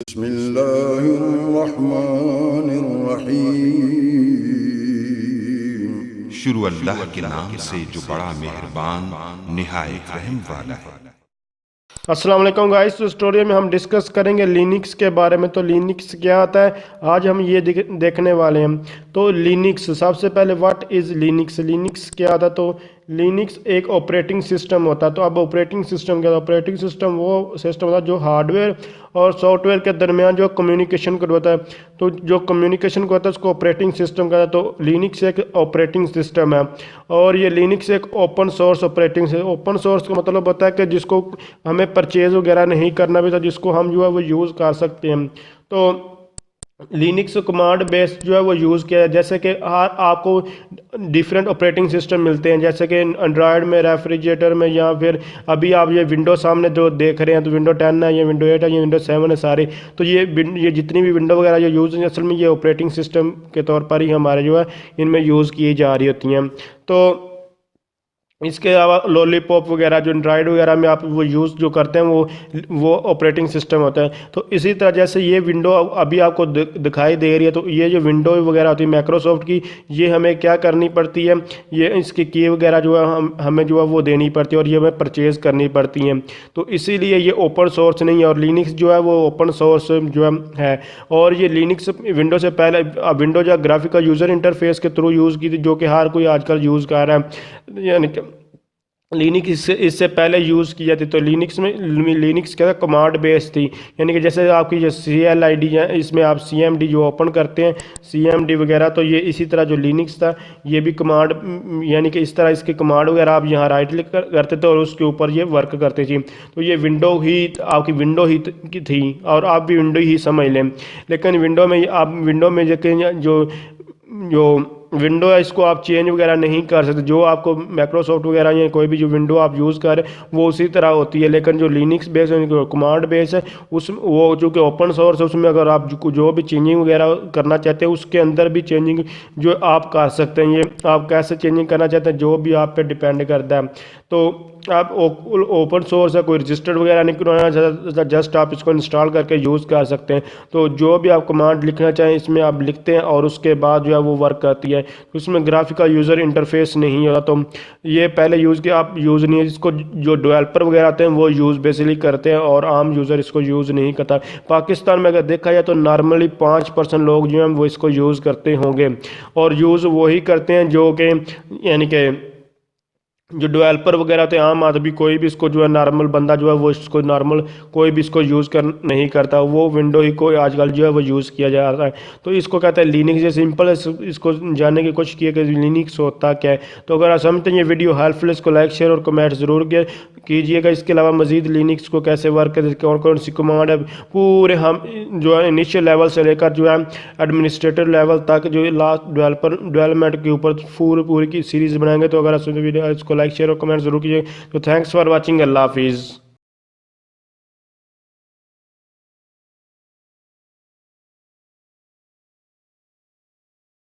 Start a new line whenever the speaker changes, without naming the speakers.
बिस्मिल्लाहिर्रहमानिर्रहीम।
शुरू अल्लाह के नाम से जो बड़ा मेहरबान निहायत रहम वाला है।
अस्सलाम वालेकुम गाइस। तो स्टोरी में हम डिस्कस करेंगे लिनक्स के बारे में। तो लिनक्स क्या आता है आज हम ये देखने वाले हैं। तो लिनक्स सबसे पहले व्हाट इज़ लिनक्स। लिनक्स क्या आता है? तो लिनक्स एक ऑपरेटिंग सिस्टम होता है। तो अब ऑपरेटिंग सिस्टम क्या होता है? ऑपरेटिंग सिस्टम वो सिस्टम होता है जो हार्डवेयर और सॉफ्टवेयर के दरमियान जो कम्युनिकेशन करवाता है। तो जो कम्युनिकेशन को होता है उसको ऑपरेटिंग सिस्टम कहता है। तो लिनक्स एक ऑपरेटिंग सिस्टम है और ये लिनक्स एक ओपन सोर्स ऑपरेटिंग है। ओपन सोर्स का मतलब होता है कि जिसको हमें परचेज वगैरह नहीं करना भी था, जिसको हम जो है वो यूज़ कर सकते हैं। तो लिनक्स कमांड बेस्ड जो है वो यूज़ किया है। जैसे कि आपको डिफरेंट ऑपरेटिंग सिस्टम मिलते हैं, जैसे कि एंड्रॉयड में, रेफ्रिजरेटर में, या फिर अभी आप ये विंडो सामने जो देख रहे हैं तो विंडो 10 है, ये विंडो 8 है, ये विंडो 7 है सारे। तो ये जितनी भी विंडो वगैरह जो यूज़ है असल में ये ऑपरेटिंग सिस्टम के तौर पर ही हमारे जो है इनमें यूज़ की जा रही होती हैं। तो इसके अलावा लॉलीपॉप वगैरह जो एंड्रॉयड वगैरह में आप वो यूज़ जो करते हैं वो ऑपरेटिंग सिस्टम होता है। तो इसी तरह जैसे ये विंडो अभी आपको दिखाई दे रही है, तो ये जो विंडो वगैरह होती है माइक्रोसॉफ्ट की, ये हमें क्या करनी पड़ती है, ये इसकी की वगैरह जो है हमें जो है वो देनी पड़ती है और ये हमें परचेज़ करनी पड़ती हैं। तो इसीलिए ये ओपन सोर्स नहीं है और लिनक्स जो है वो ओपन सोर्स जो है। और ये लिनक्स विंडो से पहले विंडो जो ग्राफिकल यूज़र इंटरफेस के थ्रू यूज़ की थी, जो कि हर कोई आजकल यूज़ कर रहा है। यानी लिनक्स इससे पहले यूज़ की जाती। तो लिनक्स क्या था, कमांड बेस्ड थी। यानी कि जैसे आपकी जो CLID है, इसमें आप CMD जो ओपन करते हैं, CMD वगैरह, तो ये इसी तरह जो लिनक्स था ये भी कमांड, यानी कि इस तरह इसके कमांड वगैरह आप यहाँ राइट क्लिक करते थे और उसके ऊपर ये वर्क करती थी। तो ये विंडो ही आपकी विंडो ही थी और आप भी विंडो ही समझ लें। लेकिन विंडो में आप विंडो में जो जो विंडो है इसको आप चेंज वगैरह नहीं कर सकते। जो आपको माइक्रोसॉफ्ट वगैरह या कोई भी जो विंडो आप यूज़ करें वो उसी तरह होती है। लेकिन जो लिनक्स बेस है, कमांड बेस है, उस वो जो कि ओपन सोर्स है, उसमें अगर आप जो भी चेंजिंग वगैरह करना चाहते हैं उसके अंदर भी चेंजिंग जो आप कर सकते हैं। ये आप कैसे चेंजिंग करना चाहते हैं जो भी आप पे डिपेंड करता है। तो आप ओपन सोर्स है, कोई रजिस्टर्ड वगैरह नहीं करवाना चाहता, जस्ट आप इसको इंस्टॉल करके यूज़ कर सकते हैं। तो जो भी आप कमांड लिखना चाहें इसमें आप लिखते हैं और उसके बाद जो है वो वर्क करती है। तो इसमें ग्राफिकल यूज़र इंटरफेस नहीं होता। तो ये पहले यूज़ किया, आप यूज़ नहीं है। इसको जो डेवलपर वगैरह आते हैं वो यूज़ बेसिकली करते हैं और आम यूज़र इसको यूज़ नहीं करता। पाकिस्तान में अगर देखा जाए तो नॉर्मली 5% लोग जो हैं वो इसको यूज़ करते होंगे और यूज़ वही करते हैं जो कि यानी कि जो डेवलपर वगैरह थे, आम आदमी कोई भी इसको जो है नॉर्मल बंदा जो है वो इसको नॉर्मल कोई भी इसको यूज़ कर नहीं करता। वो विंडो ही कोई आजकल जो है वो यूज़ किया जा रहा है। तो इसको कहते हैं लिनक्स। ये सिंपल है, इसको जानने की कोशिश की कि लिनक्स होता क्या है। तो अगर आप समझते हैं ये वीडियो हेल्पफुल, इसको लाइक शेयर और कमेंट ज़रूर कीजिएगा। इसके अलावा मजीद लिनक्स को कैसे वर्क करते, कौन कौन सी कमांड है, पूरे हम जो है इनिशियल लेवल से लेकर जो है एडमिनिस्ट्रेटर लेवल तक जो लास्ट डेवलपमेंट के ऊपर पूरी की सीरीज़ बनाएंगे। तो अगर आप वीडियो इसको लाइक शेयर और कमेंट जरूर कीजिए। तो थैंक्स फॉर वॉचिंग। अल्लाह हाफिज़।